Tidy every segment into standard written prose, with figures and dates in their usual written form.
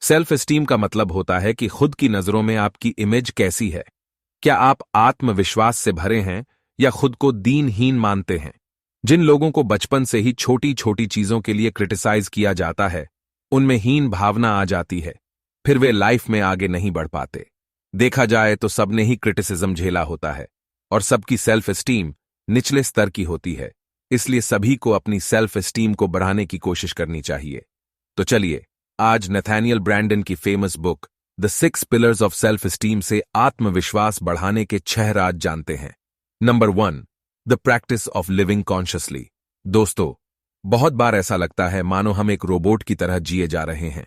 Self esteem का मतलब होता है कि खुद की नजरों में आपकी इमेज कैसी है। क्या आप आत्मविश्वास से भरे हैं या खुद को दीनहीन मानते हैं? जिन लोगों को बचपन से ही छोटी छोटी चीजों के लिए क्रिटिसाइज किया जाता है, उनमें हीन भावना आ जाती है, फिर वे लाइफ में आगे नहीं बढ़ पाते। देखा जाए तो सबने ही क्रिटिसिज्म झेला होता है और सबकी सेल्फ एस्टीम निचले स्तर की होती है, इसलिए सभी को अपनी सेल्फ एस्टीम को बढ़ाने की कोशिश करनी चाहिए। तो चलिए आज नथानियल ब्रैंडन की famous book the 6 pillars of self esteem से आत्मविश्वास बढ़ाने के 6 राज जानते हैं। Number 1, the practice of living consciously. दोस्तों, बहुत बार ऐसा लगता है मानो हम एक रोबोट की तरह जिए जा रहे हैं।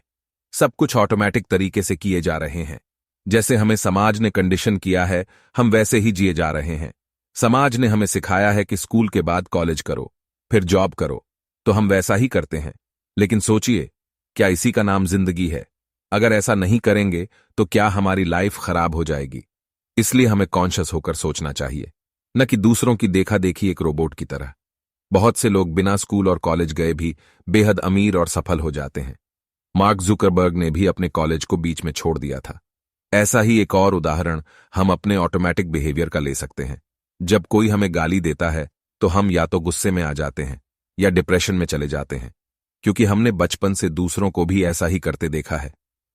सब कुछ ऑटोमेटिक तरीके से किए जा रहे हैं। जैसे हमें समाज ने कंडीशन किया है, हम वैसे ही जिए जा रहे हैं। समाज ने हमें सिखाया है कि स्कूल के बाद कॉलेज करो, फिर जॉब करो, तो हम वैसा ही करते हैं। लेकिन सोचिए, क्या इसी का नाम जिंदगी है? अगर ऐसा नहीं करेंगे तो क्या हमारी लाइफ खराब हो जाएगी? इसलिए हमें कॉन्शियस होकर सोचना चाहिए, न कि दूसरों की देखा देखी एक रोबोट की तरह। बहुत से लोग बिना स्कूल और कॉलेज गए भी बेहद अमीर और सफल हो जाते हैं। मार्क जुकरबर्ग ने भी अपने कॉलेज को बीच में छोड़ दिया था। ऐसा ही एक और उदाहरण हम अपने ऑटोमेटिक बिहेवियर का ले सकते हैं। जब कोई हमें गाली देता है तो हम या तो गुस्से में आ जाते हैं या डिप्रेशन में चले जाते हैं, क्योंकि हमने बचपन से दूसरों को भी ऐसा ही करते देखा है।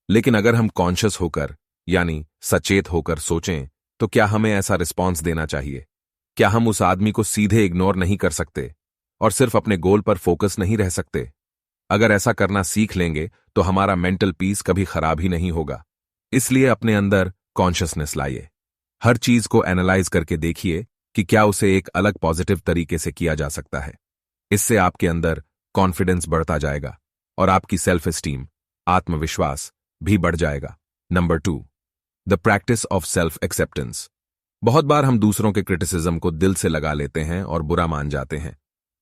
लेकिन अगर हम कॉन्शियस होकर यानी सचेत होकर सोचें तो क्या हमें ऐसा रिस्पॉन्स देना चाहिए? क्या हम उस आदमी को सीधे इग्नोर नहीं कर सकते और सिर्फ अपने गोल पर फोकस नहीं रह सकते? अगर ऐसा करना सीख लेंगे तो हमारा मेंटल पीस कभी खराब ही नहीं होगा। इसलिए अपने अंदर कॉन्शियसनेस लाइए। हर चीज को एनालाइज करके देखिए कि क्या उसे एक अलग पॉजिटिव तरीके से किया जा सकता है। इससे आपके अंदर कॉन्फिडेंस बढ़ता जाएगा और आपकी सेल्फ एस्टीम, आत्मविश्वास भी बढ़ जाएगा। Number 2, the practice of self acceptance. बहुत बार हम दूसरों के क्रिटिसिज्म को दिल से लगा लेते हैं और बुरा मान जाते हैं।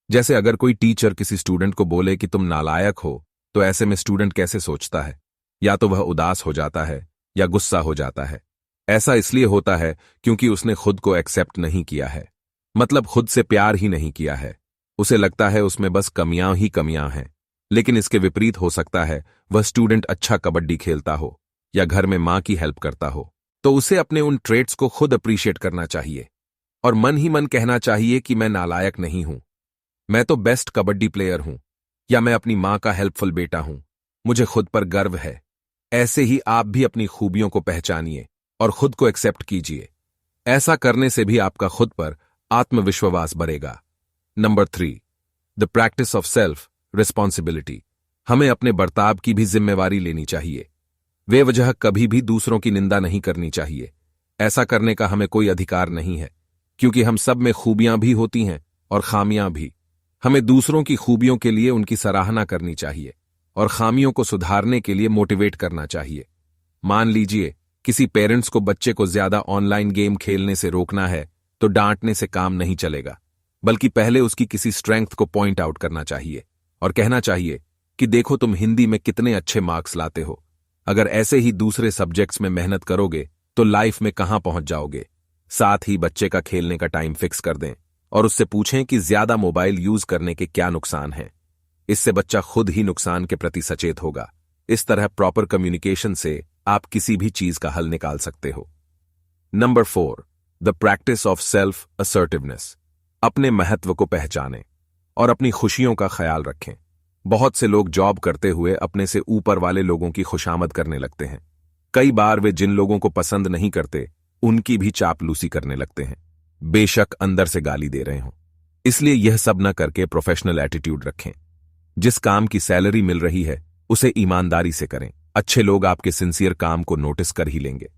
जैसे अगर कोई टीचर किसी स्टूडेंट को बोले कि तुम नालायक हो, तो ऐसे में स्टूडेंट कैसे सोचता है? या तो वह उदास हो जाता है या गुस्सा हो जाता है। ऐसा इसलिए होता है क्योंकि उसने खुद को एक्सेप्ट नहीं किया है, मतलब खुद से प्यार ही नहीं किया है। उसे लगता है उसमें बस कमियां ही कमियां हैं। लेकिन इसके विपरीत हो सकता है वह स्टूडेंट अच्छा कबड्डी खेलता हो या घर में मां की हेल्प करता हो, तो उसे अपने उन ट्रेट्स को खुद अप्रिशिएट करना चाहिए और मन ही मन कहना चाहिए कि मैं नालायक नहीं हूं, मैं तो बेस्ट कबड्डी प्लेयर हूं, या मैं अपनी मां का हेल्पफुल बेटा हूं, मुझे खुद पर गर्व है। ऐसे ही आप भी अपनी खूबियों को पहचानिए और खुद को एक्सेप्ट कीजिए। ऐसा करने से भी आपका खुद पर आत्मविश्वास बढ़ेगा। Number 3, the practice of self responsibility. हमें अपने बर्ताव की भी जिम्मेवारी लेनी चाहिए। बेवजह कभी भी दूसरों की निंदा नहीं करनी चाहिए। ऐसा करने का हमें कोई अधिकार नहीं है, क्योंकि हम सब में खूबियां भी होती हैं और खामियां भी। हमें दूसरों की खूबियों के लिए उनकी सराहना करनी चाहिए और खामियों को सुधारने के लिए मोटिवेट करना चाहिए। मान लीजिए किसी पेरेंट्स को बच्चे को ज्यादा ऑनलाइन गेम खेलने से रोकना है, तो डांटने से काम नहीं चलेगा, बल्कि पहले उसकी किसी स्ट्रेंथ को पॉइंट आउट करना चाहिए और कहना चाहिए कि देखो तुम हिंदी में कितने अच्छे मार्क्स लाते हो। अगर ऐसे ही दूसरे सब्जेक्ट्स में मेहनत करोगे तो लाइफ में कहां पहुंच जाओगे। साथ ही बच्चे का खेलने का टाइम फिक्स कर दें और उससे पूछें कि ज्यादा मोबाइल यूज करने के क्या नुकसान हैं। इससे बच्चा खुद ही नुकसान के प्रति सचेत होगा। इस तरह प्रॉपर कम्युनिकेशन से आप किसी भी चीज का हल निकाल सकते हो। Number 4, the practice of self assertiveness. अपने महत्व को पहचानें और अपनी खुशियों का ख्याल रखें। बहुत से लोग जॉब करते हुए अपने से ऊपर वाले लोगों की खुशामद करने लगते हैं। कई बार वे जिन लोगों को पसंद नहीं करते उनकी भी चापलूसी करने लगते हैं, बेशक अंदर से गाली दे रहे हों। इसलिए यह सब न करके प्रोफेशनल एटीट्यूड रखें। जिस काम की सैलरी मिल रही है उसे ईमानदारी से करें। अच्छे लोग आपके सिंसियर काम को नोटिस कर ही लेंगे।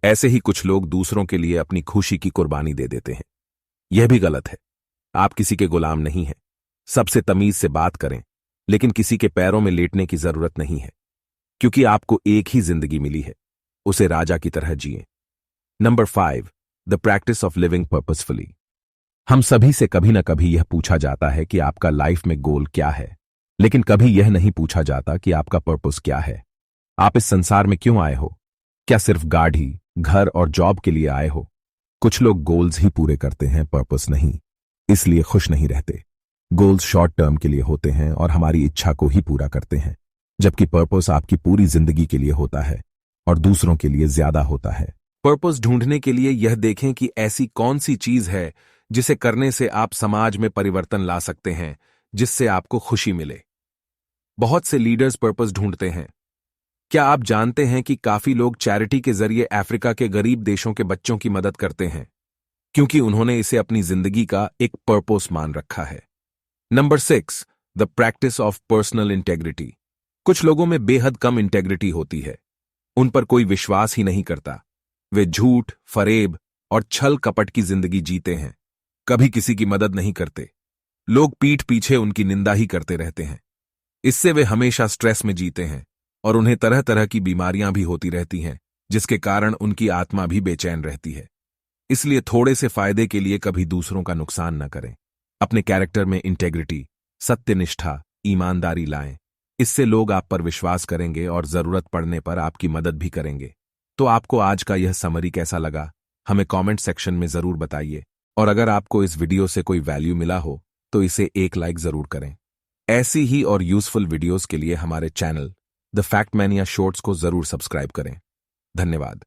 ऐसे ही कुछ लोग दूसरों के लिए अपनी खुशी की कुर्बानी दे देते हैं। यह भी गलत है। आप किसी के गुलाम नहीं हैं। सबसे तमीज से बात करें, लेकिन किसी के पैरों में लेटने की जरूरत नहीं है, क्योंकि आपको एक ही जिंदगी मिली है, उसे राजा की तरह जिएं। Number 5, the practice of living purposefully. हम सभी से कभी न कभी यह पूछा जाता है कि आपका लाइफ में गोल क्या है, लेकिन कभी यह नहीं पूछा जाता कि आपका पर्पस क्या है। आप इस संसार में क्यों आए हो? क्या सिर्फ गाड़ी, घर और जॉब के लिए आए हो? कुछ लोग गोल्स ही पूरे करते हैं, पर्पस नहीं, इसलिए खुश नहीं रहते। गोल्स शॉर्ट टर्म के लिए होते हैं और हमारी इच्छा को ही पूरा करते हैं। जबकि पर्पस आपकी पूरी जिंदगी के लिए होता है और दूसरों के लिए ज्यादा होता है। पर्पस ढूंढने के लिए यह देखें कि ऐसी कौन सी चीज है जिसे करने से आप समाज में परिवर्तन ला सकते हैं, जिससे आपको खुशी मिले। बहुत से लीडर्स पर्पस ढूंढते हैं। क्या आप जानते हैं कि काफी लोग चैरिटी के जरिए अफ्रीका के गरीब देशों के बच्चों की मदद करते हैं, क्योंकि उन्होंने इसे अपनी जिंदगी का एक पर्पस मान रखा है। Number 6, the practice of personal integrity. कुछ लोगों में बेहद कम इंटेग्रिटी होती है। उन पर कोई विश्वास ही नहीं करता। वे झूठ, फरेब और छल कपट की जिंदगी जीते हैं। कभी किसी की मदद नहीं करते। लोग पीठ पीछे उनकी निंदा ही करते रहते हैं। इससे वे हमेशा स्ट्रेस में जीते हैं और उन्हें तरह तरह की बीमारियां भी होती रहती हैं, जिसके कारण उनकी आत्मा भी बेचैन रहती है। इसलिए थोड़े से फायदे के लिए कभी दूसरों का नुकसान न करें। अपने कैरेक्टर में इंटेग्रिटी, सत्यनिष्ठा, ईमानदारी लाएं। इससे लोग आप पर विश्वास करेंगे और जरूरत पड़ने पर आपकी मदद भी करेंगे। तो आपको आज का यह समरी कैसा लगा, हमें कमेंट सेक्शन में जरूर बताइए। और अगर आपको इस वीडियो से कोई वैल्यू मिला हो तो इसे एक लाइक जरूर करें। ऐसी ही और यूजफुल वीडियोस के लिए हमारे channel the fact mania shorts को जरूर सब्सक्राइब करें। धन्यवाद।